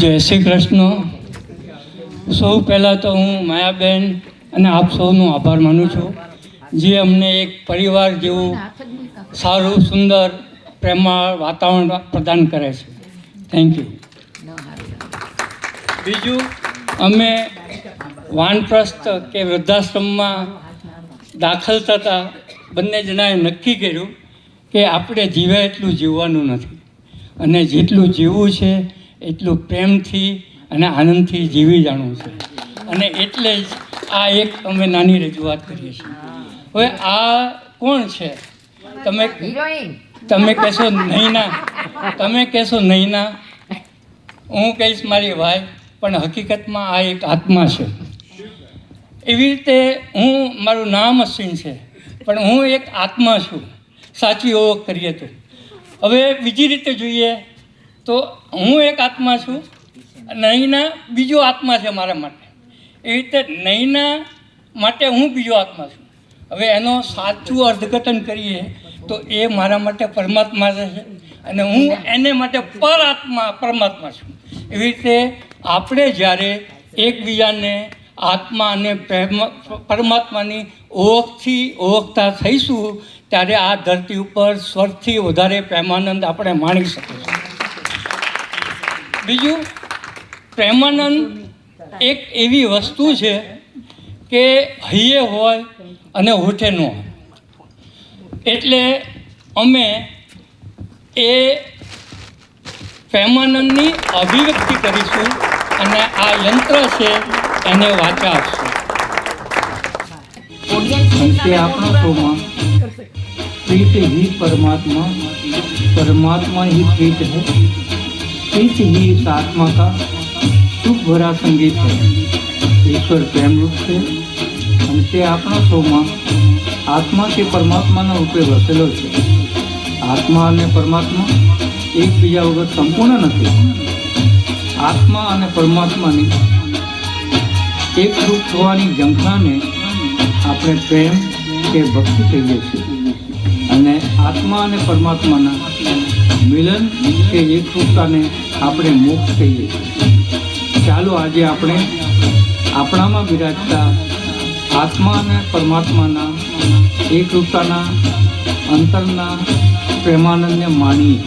જય શ્રી કૃષ્ણ. સૌ પહેલાં તો હું માયાબેન અને આપ સૌનો આભાર માનું છું, જે અમને એક પરિવાર જેવું સારું સુંદર પ્રેમાળ વાતાવરણ પ્રદાન કરે છે. Thank you. બીજું, અમે વાનપ્રસ્થ કે વૃદ્ધાશ્રમમાં દાખલ થતાં બંને જણાએ નક્કી કર્યું કે આપણે જીવે એટલું જીવવાનું નથી, અને જેટલું જીવવું છે એટલું પ્રેમથી અને આનંદથી જીવી જાણવું છે. અને એટલે જ આ એક અમે નાની રજૂઆત કરીએ છીએ. હવે આ કોણ છે? તમે કહેશો નહીંના, હું કહીશ મારી વાય, પણ હકીકતમાં આ એક આત્મા છે. એવી રીતે મારું નામ અશ્વિન છે, પણ હું એક આત્મા છું, સાચી ઓળખ કરીએ તો. હવે બીજી રીતે જોઈએ તો હું એક આત્મા છું, નહીંના બીજો આત્મા છે મારા માટે. એવી રીતે નહીંના માટે હું બીજો આત્મા છું. હવે એનો સાચું અર્થઘટન કરીએ તો એ મારા માટે પરમાત્મા છે, અને હું એને માટે પરમાત્મા છું. એવી રીતે આપણે જ્યારે એકબીજાને આત્મા અને પરમાત્માની ઓળખથી ઓળખતા થઈશું, ત્યારે આ ધરતી ઉપર સ્વર્ગથી વધારે પ્રેમાનંદ આપણે માણી શકીશું. બીજું, પ્રેમાનંદ એક એવી વસ્તુ છે કે હૈયે હોય અને હોઠે ન હોય. એટલે અમે એ પ્રેમાનંદની અભિવ્યક્તિ કરીશું, અને આ યંત્ર છે એને વાચા આપશું. કે આપણા શોમાં प्रीत ही परमात्मा, परमात्मा ही प्रीत है, प्रीत ही इस आत्मा का सुख भरा संगीत है. ईश्वर प्रेम रूप છે, અને તે આપણા શોમાં આત્મા કે પરમાત્માના રૂપે વસેલો છે. આત્મા અને પરમાત્મા એકબીજા વગર સંપૂર્ણ નથી. આત્મા અને પરમાત્માની એક રૂપ થવાની ઝંખનાને આપણે પ્રેમ કે ભક્તિ કહીએ છીએ, અને આત્મા અને પરમાત્માના મિલન કે એકરૂપતાને આપણે મોક્ષ કહીએ છીએ. ચાલો આજે આપણે આપણામાં બિરાજતા આત્મા અને પરમાત્માના એકરૂપતાના અંતરના પ્રેમાનંદને માણીએ.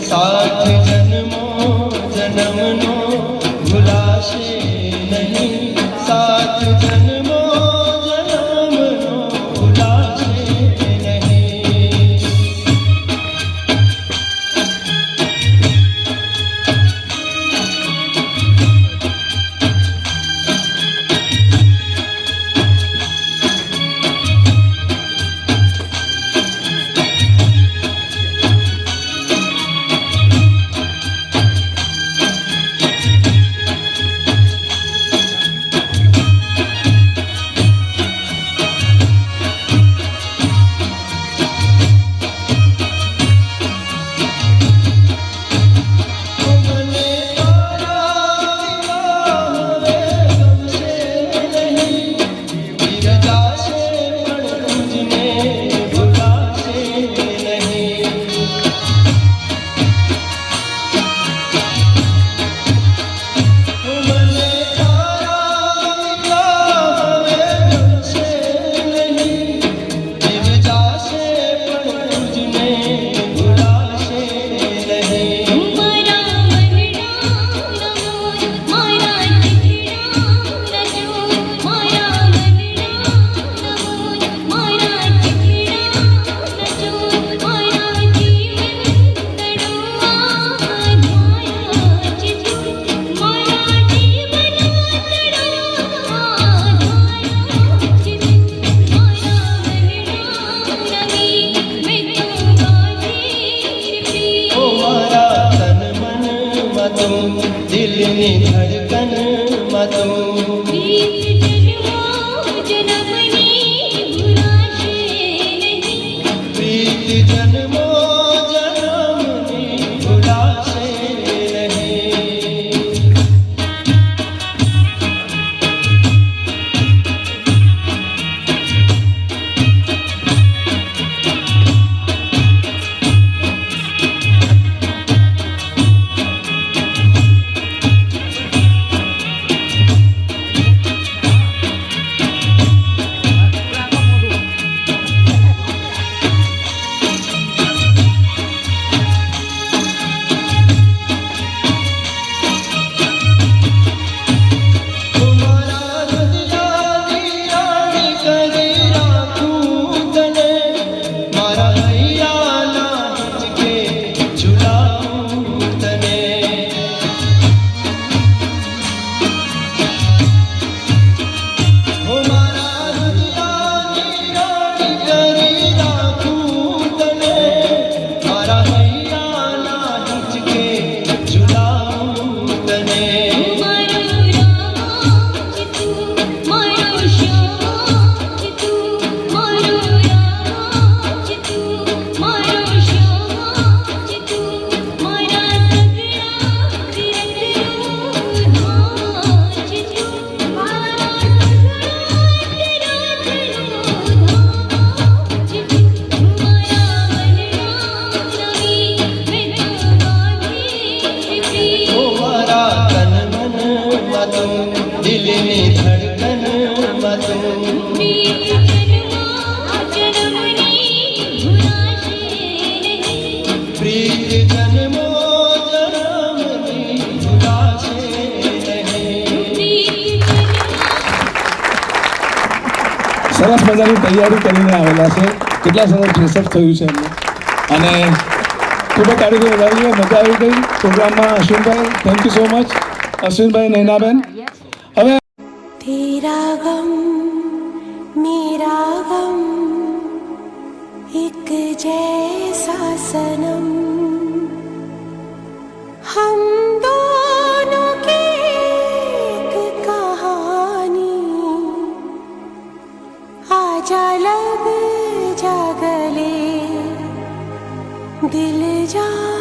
साथ जन्मों जन्मनो भुलाशे नहीं, साथ जन्मों जन्मनो भुलाशे नहीं. માં તું, દિલની ધડકનમાં તું. પ્રીત જન્મો જન્મની ભૂલાશે નહીં. દિલની ધડકનમાં તું. પ્રીત જન્મો જન્મની ભૂલાશે નહીં. સરસ મજાની તૈયારી કરીને આવેલા છે. કેટલા સરસ ડ્રેસઅપ થયું છે એમને, અને ખૂબ જ તારીખે વધારીએ. મજા આવી ગઈ પ્રોગ્રામમાં. અશ્વિનભાઈ, થેન્ક યુ સો મચ. અશ્વિનભાઈ, નૈનાબેન, હવે तेरा गम मेरा गम एक जैसा सनम, हम दोनों की एक कहानी, आजा लग जा गले दिल जा